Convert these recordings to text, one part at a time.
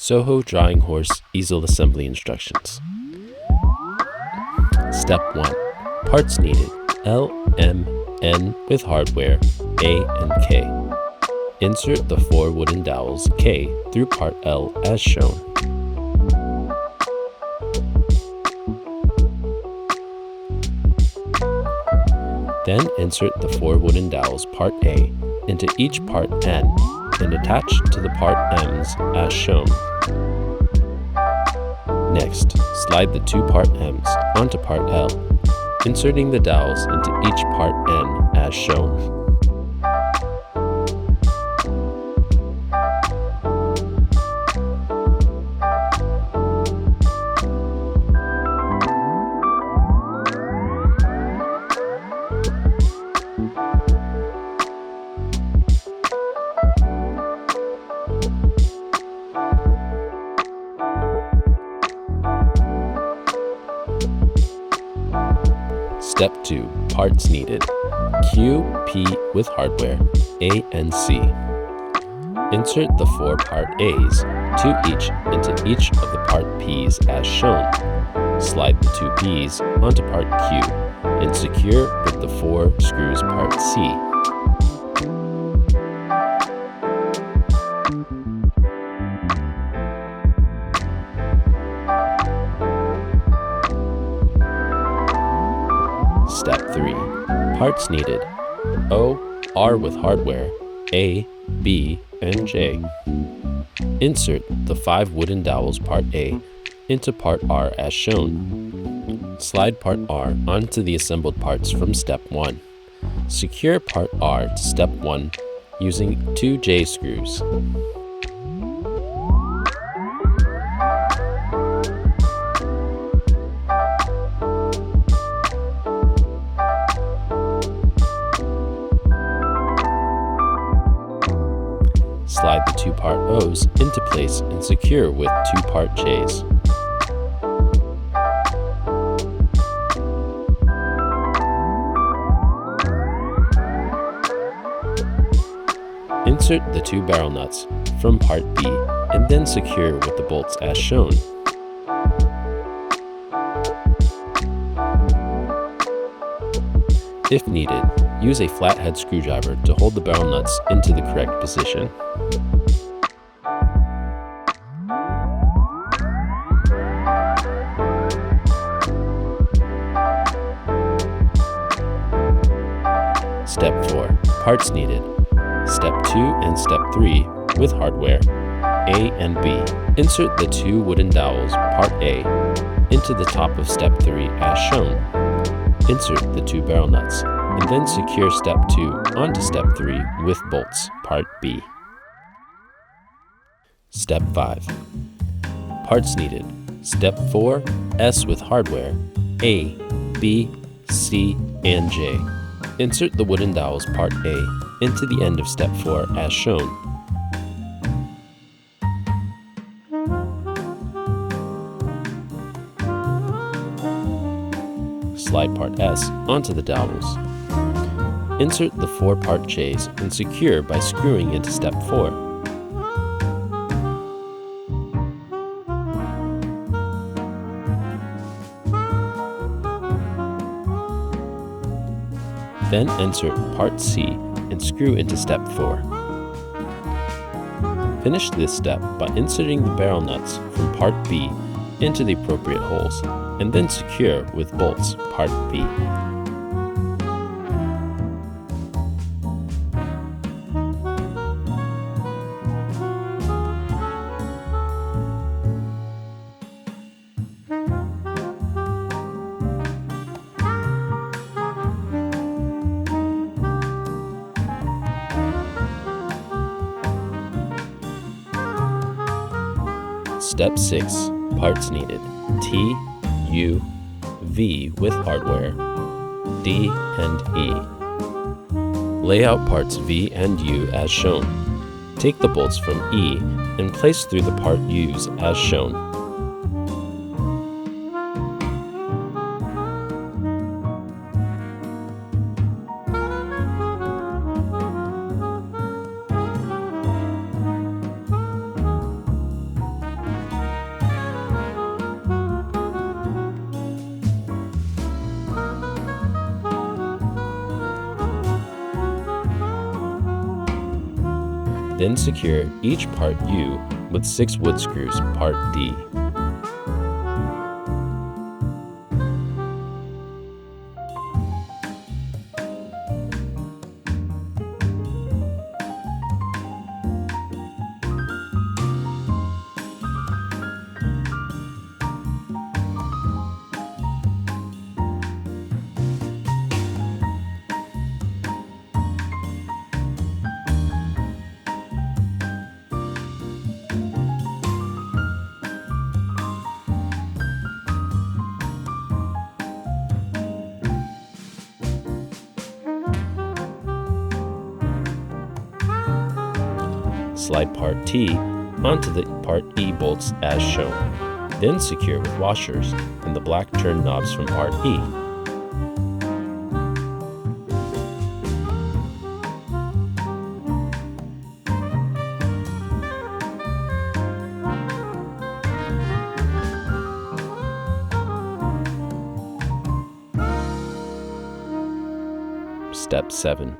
SoHo Drawing Horse Easel Assembly Instructions. Step 1. Parts needed: L, M, N with hardware, A and K. Insert the 4 wooden dowels K through part L as shown. Then insert the 4 wooden dowels part A into each part N and attach to the part M's as shown. Next, slide the 2 part M's onto part L, inserting the dowels into each part N as shown. Step 2. Parts needed: Q, P with hardware, A and C. Insert the 4 part A's, 2 each, into each of the part P's as shown. Slide the 2 P's onto part Q and secure with the 4 screws part C. Step 3. Parts needed: O, R with hardware, A, B, and J. Insert the 5 wooden dowels part A into part R as shown. Slide part R onto the assembled parts from step 1. Secure part R to step 1 using 2 J screws. Slide the 2 part O's into place and secure with 2 part J's. Insert the 2 barrel nuts from part B and then secure with the bolts as shown. If needed, use a flathead screwdriver to hold the barrel nuts into the correct position. Step 4. Parts needed: Step 2 and Step 3 with hardware, A and B. Insert the 2 wooden dowels part A into the top of Step 3 as shown. Insert the 2 barrel nuts and then secure Step 2 onto Step 3 with bolts part B. Step 5. Parts needed: Step 4, S with hardware, A, B, C, and J. Insert the wooden dowels part A into the end of Step 4 as shown. Slide part S onto the dowels. Insert the 4 part J's and secure by screwing into Step 4. Then insert part C and screw into Step 4. Finish this step by inserting the barrel nuts from part B into the appropriate holes, and then secure with bolts part B. Step 6. Parts needed: T, U, V with hardware, D and E. Lay out parts V and U as shown. Take the bolts from E and place through the part U's as shown. Then secure each part U with 6 wood screws, part D. Slide part T onto the part E bolts as shown, then secure with washers and the black turn knobs from part E. Step 7.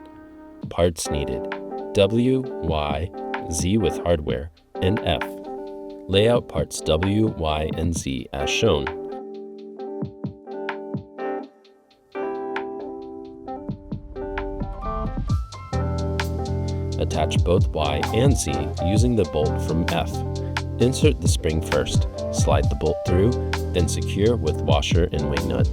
Parts needed: W, Y, Z with hardware, and F. Lay out parts W, Y, and Z as shown. Attach both Y and Z using the bolt from F. Insert the spring first, slide the bolt through, then secure with washer and wing nut.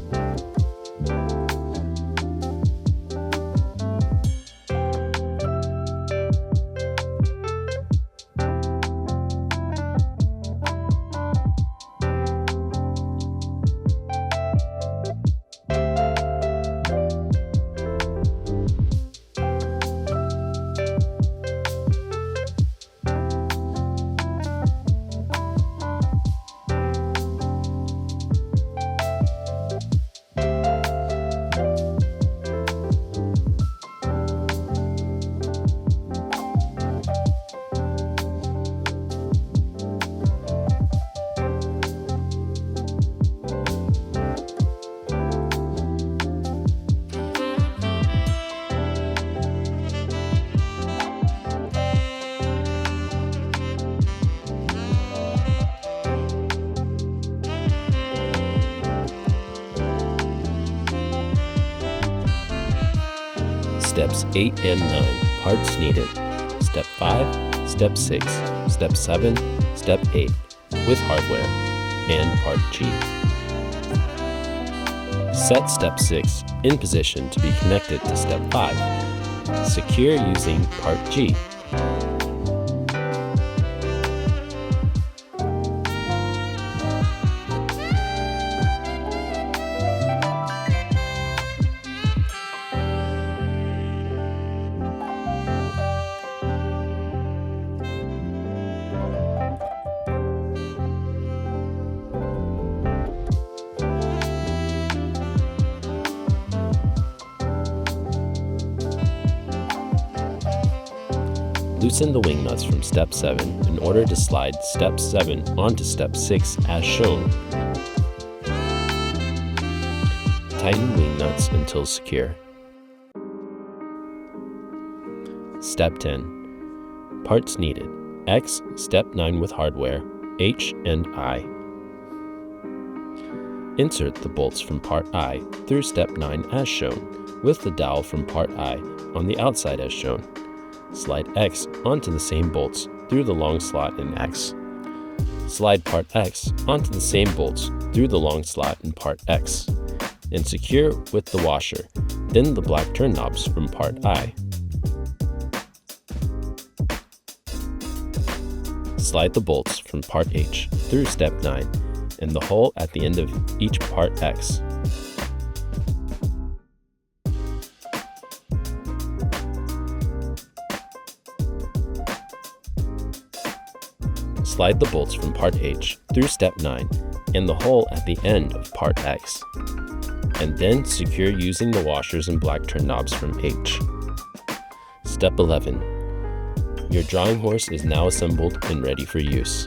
Steps 8 and 9, parts needed: Step 5, Step 6, Step 7, Step 8, with hardware, and part G. Set Step 6 in position to be connected to Step 5. Secure using part G. Loosen the wing nuts from Step 7 in order to slide Step 7 onto Step 6 as shown. Tighten wing nuts until secure. Step 10. Parts needed: X, Step 9 with hardware, H and I. Insert the bolts from part I through Step 9 as shown, with the dowel from part I on the outside as shown. Slide X onto the same bolts through the long slot in X. Slide part X onto the same bolts through the long slot in part X, and secure with the washer, then the black turn knobs from part I. Slide the bolts from part H through Step 9 and the hole at the end of each part X. Slide the bolts from part H through Step 9 and the hole at the end of part X, and then secure using the washers and black turn knobs from H. Step 11. Your drawing horse is now assembled and ready for use.